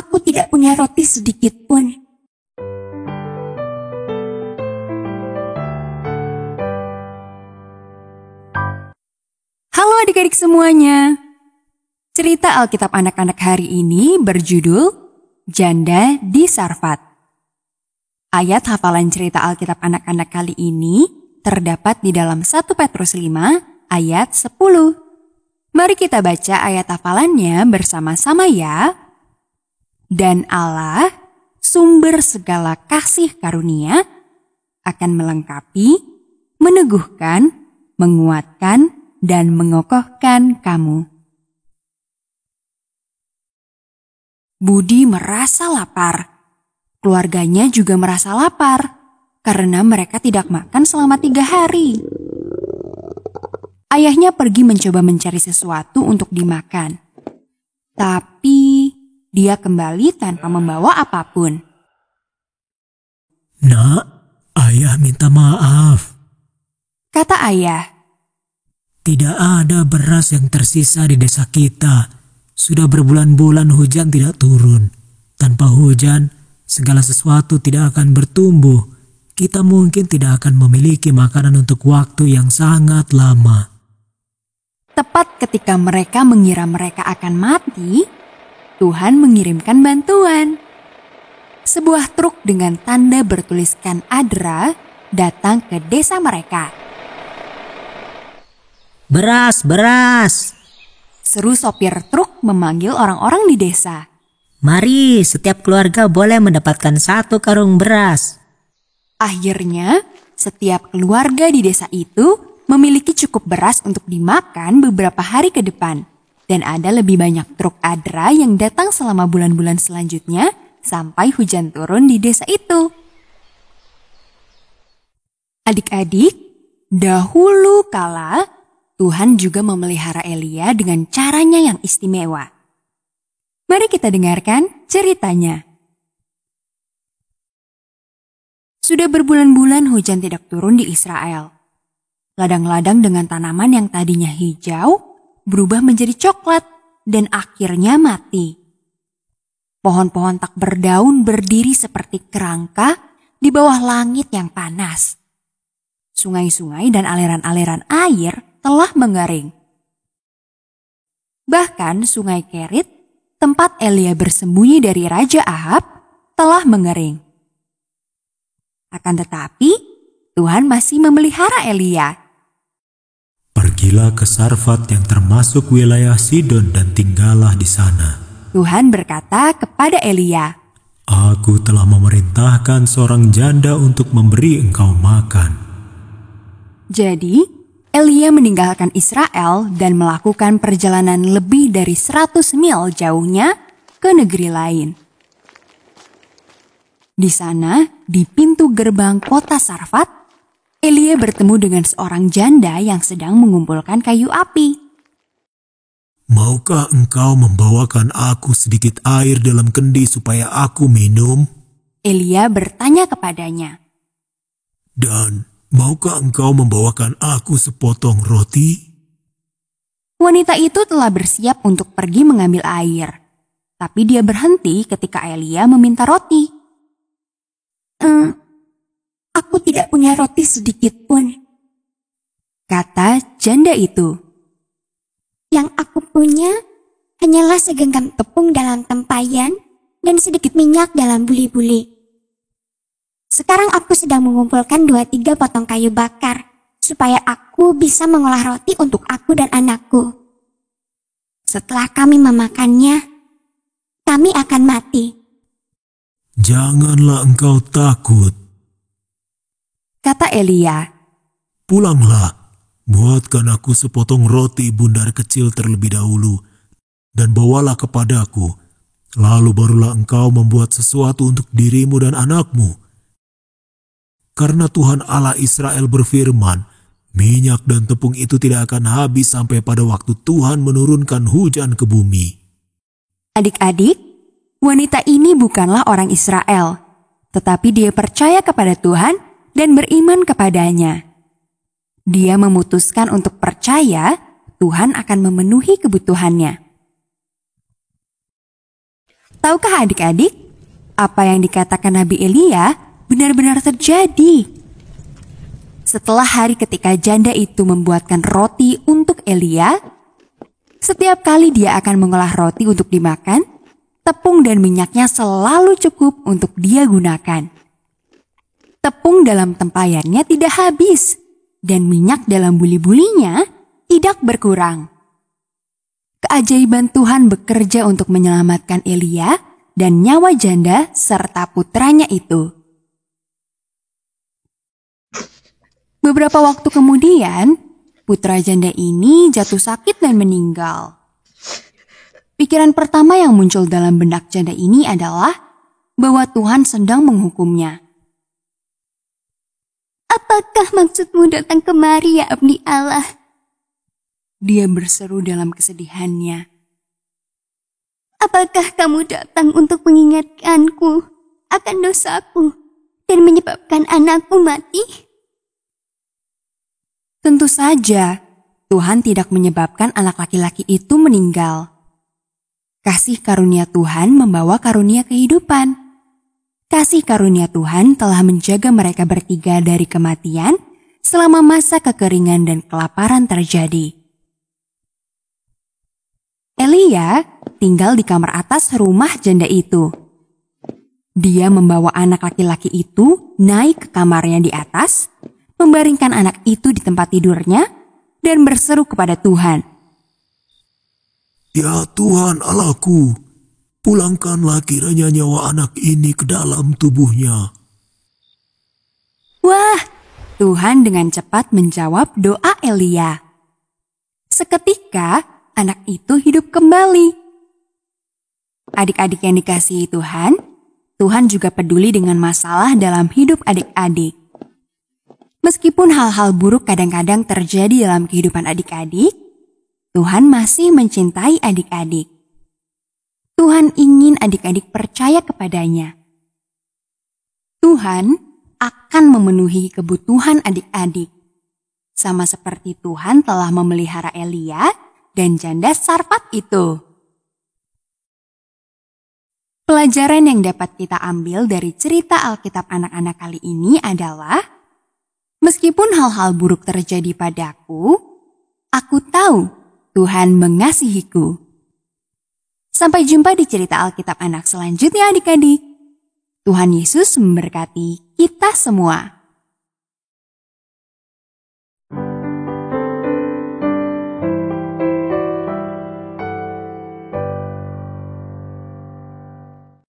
Aku tidak punya roti sedikit pun. Halo adik-adik semuanya. Cerita Alkitab anak-anak hari ini berjudul Janda di Sarfat. Ayat hafalan cerita Alkitab anak-anak kali ini terdapat di dalam 1 Petrus 5 ayat 10. Mari kita baca ayat hafalannya bersama-sama ya. Dan Allah, sumber segala kasih karunia, akan melengkapi, meneguhkan, menguatkan, dan mengokohkan kamu. Budi merasa lapar. Keluarganya juga merasa lapar karena mereka tidak makan selama 3 hari. Ayahnya pergi mencoba mencari sesuatu untuk dimakan. Tapi dia kembali tanpa membawa apapun. Nak, ayah minta maaf. Kata ayah. Tidak ada beras yang tersisa di desa kita. Sudah berbulan-bulan hujan tidak turun. Tanpa hujan, segala sesuatu tidak akan bertumbuh. Kita mungkin tidak akan memiliki makanan untuk waktu yang sangat lama. Tepat ketika mereka mengira mereka akan mati, Tuhan mengirimkan bantuan. Sebuah truk dengan tanda bertuliskan Adra datang ke desa mereka. Beras, beras! Seru sopir truk memanggil orang-orang di desa. Mari, setiap keluarga boleh mendapatkan 1 karung beras. Akhirnya, setiap keluarga di desa itu memiliki cukup beras untuk dimakan beberapa hari ke depan. Dan ada lebih banyak truk Adra yang datang selama bulan-bulan selanjutnya sampai hujan turun di desa itu. Adik-adik, dahulu kala Tuhan juga memelihara Elia dengan caranya yang istimewa. Mari kita dengarkan ceritanya. Sudah berbulan-bulan hujan tidak turun di Israel. Ladang-ladang dengan tanaman yang tadinya hijau berubah menjadi coklat dan akhirnya mati. Pohon-pohon tak berdaun berdiri seperti kerangka di bawah langit yang panas. Sungai-sungai dan aliran-aliran air telah mengering. Bahkan sungai Kerit, tempat Elia bersembunyi dari Raja Ahab, telah mengering. Akan tetapi, Tuhan masih memelihara Elia. Pergilah ke Sarfat yang termasuk wilayah Sidon dan tinggallah di sana. Tuhan berkata kepada Elia, Aku telah memerintahkan seorang janda untuk memberi engkau makan. Jadi, Elia meninggalkan Israel dan melakukan perjalanan lebih dari 100 mil jauhnya ke negeri lain. Di sana, di pintu gerbang kota Sarfat, Elia bertemu dengan seorang janda yang sedang mengumpulkan kayu api. Maukah engkau membawakan aku sedikit air dalam kendi supaya aku minum? Elia bertanya kepadanya. Dan maukah engkau membawakan aku sepotong roti? Wanita itu telah bersiap untuk pergi mengambil air. Tapi dia berhenti ketika Elia meminta roti. Aku tidak punya roti sedikit pun. Kata janda itu. Yang aku punya hanyalah segenggam tepung dalam tempayan dan sedikit minyak dalam buli-buli. Sekarang aku sedang mengumpulkan 2-3 potong kayu bakar supaya aku bisa mengolah roti untuk aku dan anakku. Setelah kami memakannya, kami akan mati. Janganlah engkau takut. Kata Elia. Pulanglah, buatkan aku sepotong roti bundar kecil terlebih dahulu, dan bawalah kepadaku. Lalu barulah engkau membuat sesuatu untuk dirimu dan anakmu. Karena Tuhan Allah Israel berfirman, minyak dan tepung itu tidak akan habis sampai pada waktu Tuhan menurunkan hujan ke bumi. Adik-adik, wanita ini bukanlah orang Israel, tetapi dia percaya kepada Tuhan dan beriman kepadanya. Dia memutuskan untuk percaya Tuhan akan memenuhi kebutuhannya. Tahukah adik-adik, apa yang dikatakan Nabi Elia benar-benar terjadi? Setelah hari ketika janda itu membuatkan roti untuk Elia, setiap kali dia akan mengolah roti untuk dimakan, tepung dan minyaknya selalu cukup untuk dia gunakan. Tepung dalam tempayannya tidak habis, dan minyak dalam buli-bulinya tidak berkurang. Keajaiban Tuhan bekerja untuk menyelamatkan Elia dan nyawa janda serta putranya itu. Beberapa waktu kemudian, putra janda ini jatuh sakit dan meninggal. Pikiran pertama yang muncul dalam benak janda ini adalah bahwa Tuhan sedang menghukumnya. Apakah maksudmu datang kemari ya abdi Allah? Dia berseru dalam kesedihannya. Apakah kamu datang untuk mengingatkanku akan dosaku dan menyebabkan anakku mati? Tentu saja, Tuhan tidak menyebabkan anak laki-laki itu meninggal. Kasih karunia Tuhan membawa karunia kehidupan. Kasih karunia Tuhan telah menjaga mereka bertiga dari kematian selama masa kekeringan dan kelaparan terjadi. Elia tinggal di kamar atas rumah janda itu. Dia membawa anak laki-laki itu naik ke kamarnya di atas, membaringkan anak itu di tempat tidurnya, dan berseru kepada Tuhan. Ya Tuhan Allahku, pulangkanlah kiranya nyawa anak ini ke dalam tubuhnya. Wah, Tuhan dengan cepat menjawab doa Elia. Seketika, anak itu hidup kembali. Adik-adik yang dikasihi Tuhan, Tuhan juga peduli dengan masalah dalam hidup adik-adik. Meskipun hal-hal buruk kadang-kadang terjadi dalam kehidupan adik-adik, Tuhan masih mencintai adik-adik. Tuhan ingin adik-adik percaya kepadanya. Tuhan akan memenuhi kebutuhan adik-adik. Sama seperti Tuhan telah memelihara Elia dan janda Sarfat itu. Pelajaran yang dapat kita ambil dari cerita Alkitab anak-anak kali ini adalah, meskipun hal-hal buruk terjadi padaku, aku tahu Tuhan mengasihiku. Sampai jumpa di cerita Alkitab anak selanjutnya adik-adik. Tuhan Yesus memberkati kita semua.